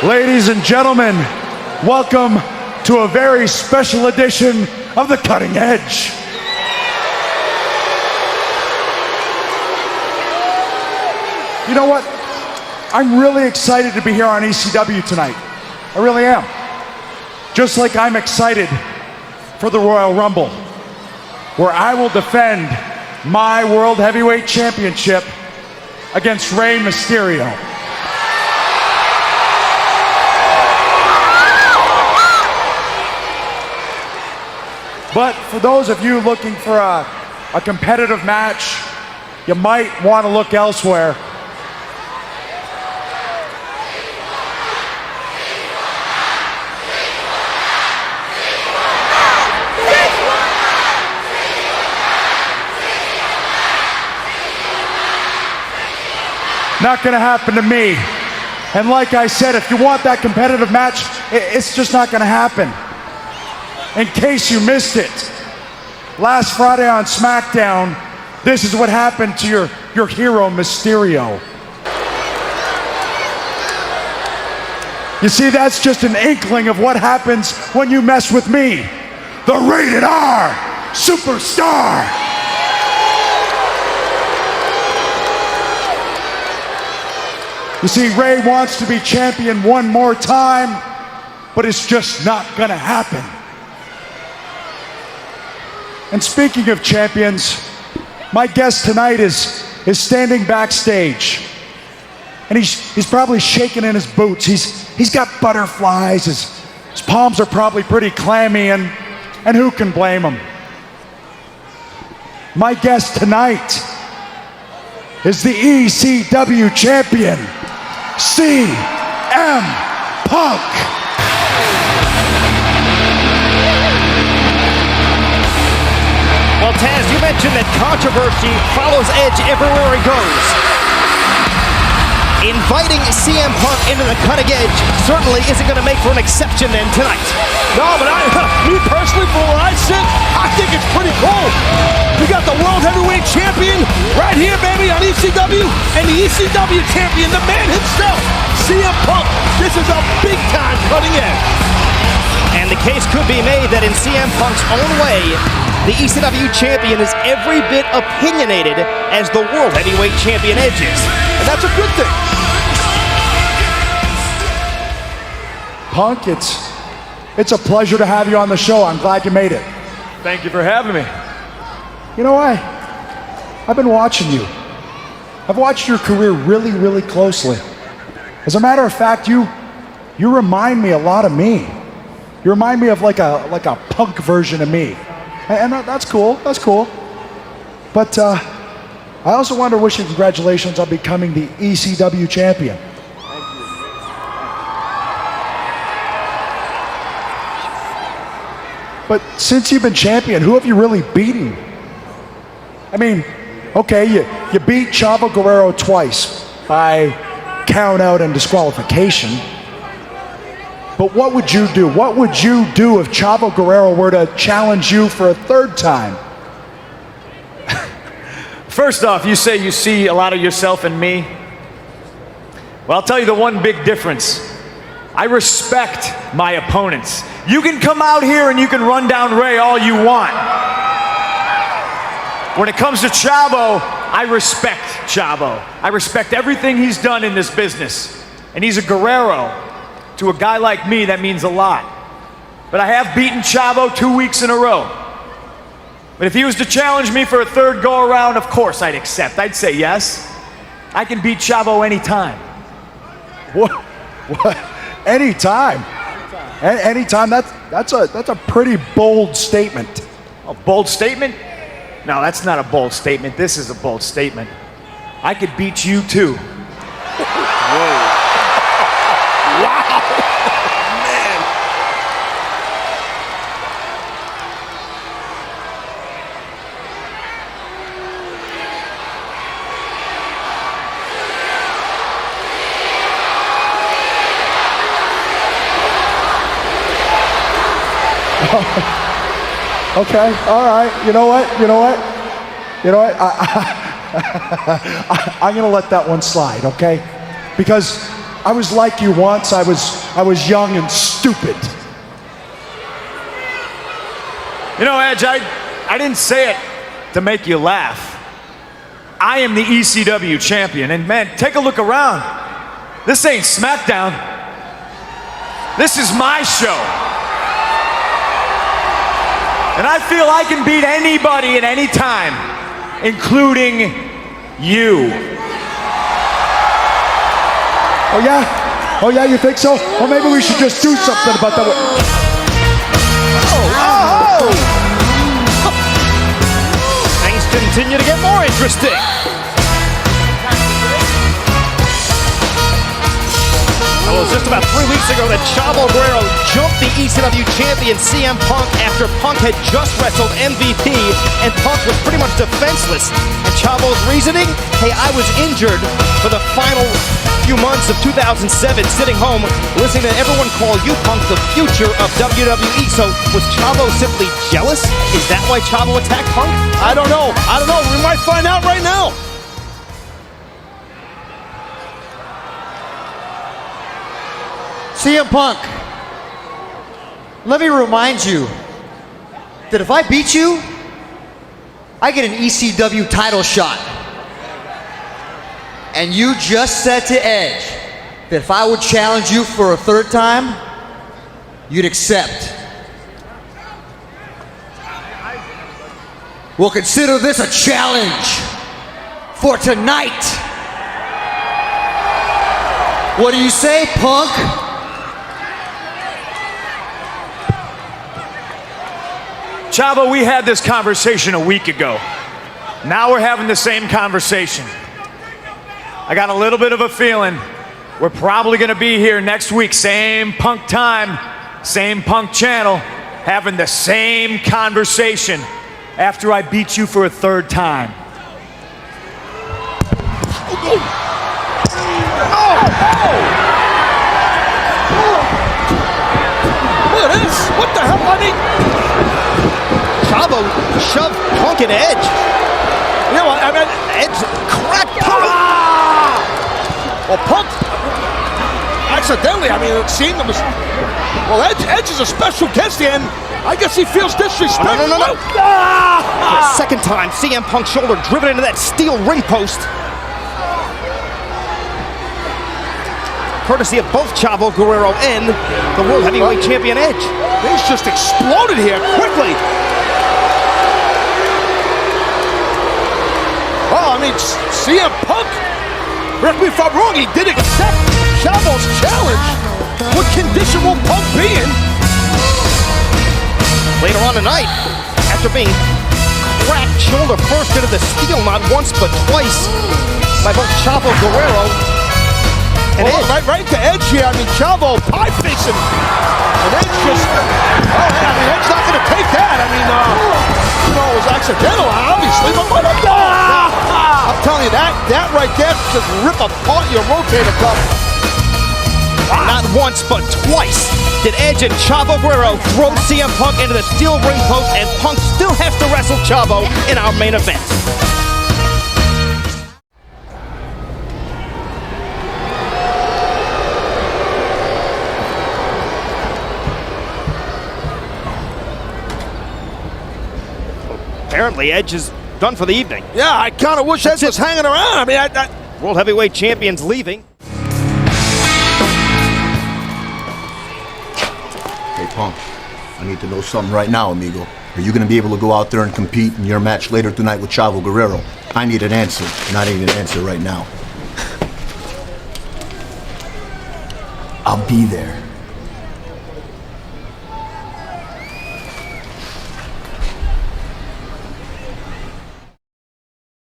Ladies and gentlemen, welcome to a very special edition of The Cutting Edge. You know what? I'm really excited to be here on ECW tonight. I really am. Just like I'm excited for the Royal Rumble, where I will defend my World Heavyweight Championship against Rey Mysterio. But for those of you looking for a competitive match, you might want to look elsewhere. Not gonna happen to me. And like I said, if you want that competitive match, it's just not gonna happen. In case you missed it, last Friday on SmackDown, this is what happened to your hero, Mysterio. You see, that's just an inkling of what happens when you mess with me, the Rated R Superstar. You see, Rey wants to be champion one more time, but it's just not gonna happen. And speaking of champions, my guest tonight is standing backstage. And he's probably shaking in his boots. He's got butterflies, his palms are probably pretty clammy, and who can blame him? My guest tonight is the ECW champion, CM Punk. Well, Taz, you mentioned that controversy follows Edge everywhere he goes. Inviting CM Punk into the cutting edge certainly isn't going to make for an exception then tonight. No, but me personally, from where I sit, I think it's pretty cool. We got the World Heavyweight Champion right here, baby, on ECW, and the ECW Champion, the man himself, CM Punk. This is a big-time cutting edge. And the case could be made that in CM Punk's own way, the ECW Champion is every bit opinionated as the World Heavyweight Champion Edge is. And that's a good thing. Punk, it's a pleasure to have you on the show. I'm glad you made it. Thank you for having me. You know, I've been watching you. I've watched your career really, really closely. As a matter of fact, you remind me a lot of me. You remind me of like a punk version of me. And that's cool, that's cool. But I also want to wish you congratulations on becoming the ECW champion. Thank you. But since you've been champion, who have you really beaten? I mean, okay, you beat Chavo Guerrero twice by count out and disqualification. But what would you do? What would you do if Chavo Guerrero were to challenge you for a third time? First off, you say you see a lot of yourself in me. Well, I'll tell you the one big difference. I respect my opponents. You can come out here and you can run down Rey all you want. When it comes to Chavo, I respect Chavo. I respect everything he's done in this business. And he's a Guerrero. To a guy like me, that means a lot. But I have beaten Chavo 2 weeks in a row. But if he was to challenge me for a third go-around, of course I'd accept. I'd say yes. I can beat Chavo anytime. What? Anytime? Anytime? That's a pretty bold statement. A bold statement? No, that's not a bold statement. This is a bold statement. I could beat you too. Whoa. Okay, all right. You know what? I'm gonna let that one slide, okay? Because I was like you once. I was young and stupid. You know, Edge, I didn't say it to make you laugh. I am the ECW champion, and man, take a look around. This ain't SmackDown. This is my show. And I feel I can beat anybody at any time, including you. Oh yeah? Oh yeah, you think so? Well, maybe we should just do something about that. Things continue to get more interesting. Well, it was just about 3 weeks ago that Chavo Guerrero jumped the ECW champion CM Punk after Punk had just wrestled MVP and Punk was pretty much defenseless. And Chavo's reasoning? Hey, I was injured for the final few months of 2007, sitting home listening to everyone call you, Punk, the future of WWE. So was Chavo simply jealous? Is that why Chavo attacked Punk? I don't know. We might find out right now. CM Punk, let me remind you that if I beat you, I get an ECW title shot. And you just said to Edge that if I would challenge you for a third time, you'd accept. We'll consider this a challenge for tonight. What do you say, Punk? Chavo, we had this conversation a week ago. Now we're having the same conversation. I got a little bit of a feeling we're probably gonna be here next week, same Punk time, same Punk channel, having the same conversation after I beat you for a third time. Look at this. What the hell? I mean, Chavo shoved Punk and Edge. you know what? I mean, Edge cracked Punk. well, Punk accidentally. I mean, it seemed it was. Well, Edge is a special guest here, and I guess he feels disrespected. No. For a second time, CM Punk's shoulder driven into that steel ring post. Courtesy of both Chavo Guerrero and the World Heavyweight Champion Edge. Things just exploded here quickly. Oh, I mean, CM Punk, correct me if I'm wrong, he did accept Chavo's challenge. What condition will Punk be in? Later on tonight, after being cracked shoulder first into the steel not once but twice by both Chavo Guerrero and Edge. Right to Edge here. I mean, Chavo pie facing. And Edge just, Edge's not going to take that. I mean, it was accidental, obviously, but what a I'm telling you, that right there just rip apart your rotator cuff. Not once but twice did Edge and Chavo Guerrero throw CM Punk into the steel ring post, and Punk still has to wrestle Chavo in our main event. Apparently, Edge is done for the evening. Yeah, I kind of wish Edge was hanging around. I mean, World Heavyweight Champion's leaving. Hey, Punk, I need to know something right now, amigo. Are you going to be able to go out there and compete in your match later tonight with Chavo Guerrero? I need an answer, and I need an answer right now. I'll be there.